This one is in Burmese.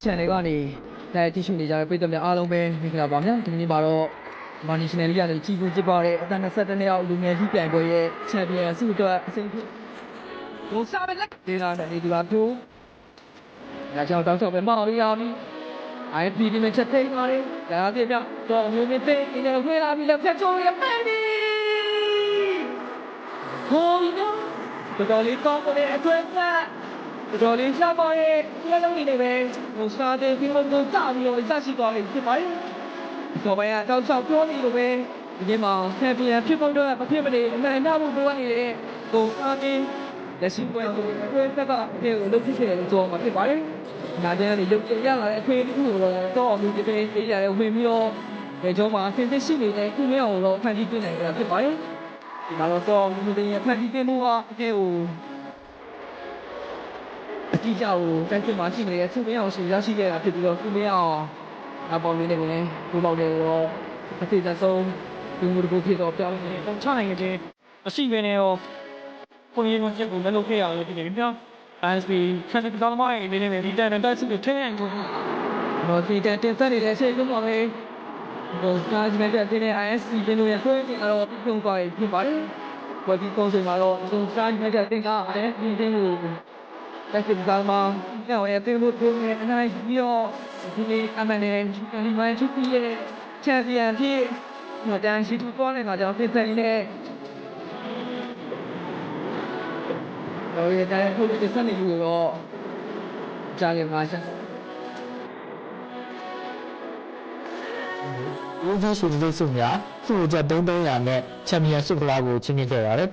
channel ကနေလည်းတည်ရှိနေကြတဲ့ပြည်သူများအားလုံးပဲမင်္ဂလာပါဗျာဒီနေ့မှာတော့ National League ကနေကြီးပူးကျပါတဲ့အတန်း22နှစ်အောက်လူငယ်ကြီးပြိုင်ပွဲရဲ့ Champion ဆုအတွက်အစိမ်းဖြစ်ဒိုစားပဲလက်ဒေတာနဲ့ဒီပါတို့ညချောင်းတောင်းဆောက်ပဲမော်ရီယာမီ IFB ဒီမှာချက်ထိန်ပါလေဒါအပြည့်ပြတော့မျိုးမျိုးသိနေတယ်ခွေးလာပြီးလက်ဖြတ်ချိုးရမယ်ဒီဟိုတော်လေးကောင်းတဲ့အထွေးကတော်လေးရှားပါရဲ့ဒီလုံးနေပဲဟိုစားတဲ့ပြီးတော့စပြီးတော့စရှိသွားပြီဖြစ်ပါရဲ့တော့ပဲတောက်ချောက်ပြောနေလို့ပဲဒီနေ့မှာဆယ်ပြန်ဖြစ်ဖို့တော့မဖြစ်မနေအမှန်အမှုပြောနေတဲ့ဟိုအားတင်းလက်ရှိပွဲကိုအတွဲသက်ကအဖြစ်ကိုလုပ်ဖြစ်ခဲ့တယ်ဆိုတော့ဖြစ်ပါရဲ့နာကျန်းလေးလုပ်ရလာတဲ့အခွင့်အရေးကိုတော့အမှုတွေပေးရတယ်ဝင်ပြီးတော့ဒီကြောမှာဆင်သက်ရှိနေတဲ့ခုမျိုးအောင်တော့ဖန်တီးပြနိုင်ကြတာဖြစ်ပါရဲ့ဒီမှာတော့လူတွေဖန်တီးပြမှုကအဖြစ်ကိုအကြည့်ကြောက်ကိုတိုက်ပြမှာရှိနေတဲ့သူမင်းအောင်ရှင်ရရှိခဲ့တာဖြစ်ပြီးတော့သူမင်းအောင်အပေါ်လေးနဲ့ကိုပေါ့တယ်တော့အသေးဆုံးဒီလိုကိုဖြစ်တော့ပြောင်းနေတော့ချနိုင်ခဲ့တယ်အရှိပဲနဲ့ရောပုံရိပ်ဝင်ချက်ကိုလည်းလုပ်ခဲ့ရလို့ဒီနေ့ပြော ISP ဆန်တဲ့တော်မိုင်းနေနေဒီတန်တဲ့တိုက်စစ်ကိုထင်းကိုတော့ဒီတန်တင်ဆက်နေတဲ့အချိန်လုံးပါပဲဟိုကားကြီးနဲ့တဲ့ ISP ပြင်လို့ရဆွဲနေတော့ပြုံးသွားပြီဖြစ်ပါတယ်ဝယ်ပြီးကုန်စင်မှာတော့သူကားကြီးနဲ့တင်ကားတယ်ဒီတင်းကိုတက်စစ်ကားမှာတော့ရတဲ့လို့ပြောနေအနိုင်ပြီးတော့ဒီနေ့အမှန်နဲ့ဒီမိုင်းချူပြီးရဲ့ချန်ပီယံဖြစ်တော့တန်ရှိသူပေါ်နေတာကြောင့်ဖြစ်တဲ့နေတော့ရတဲ့ဟုတ်တဲ့စနေလို့တော့ကြားရမှာဆက်ဦးကြီးရှင်လို့ဆိုများသူ့အတွက်300နဲ့ချန်ပီယံဆုကလာကိုချင်းမြင့်ခဲ့ရတယ်